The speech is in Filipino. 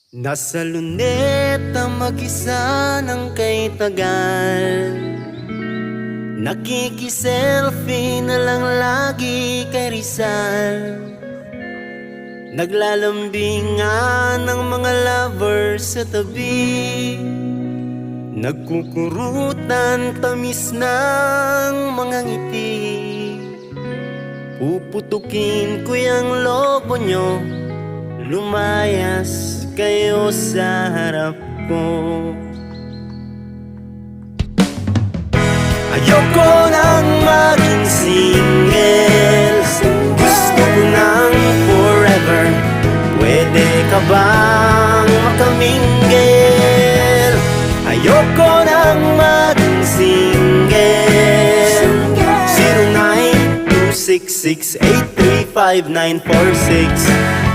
Nasa luneta mag-isa ng kay tagal, nakikiselfie na lang lagi kay Rizal. Naglalambingan ng mga lovers sa tabi, nagkukurutan tamis ng mga ngiti. Puputukin ko yung lobo nyo, lumayas kayo sa harap ko. Ayoko nang maging single, gusto ko nang forever. Pwede ka bang makamingle? Ayoko nang maging single. 0926683596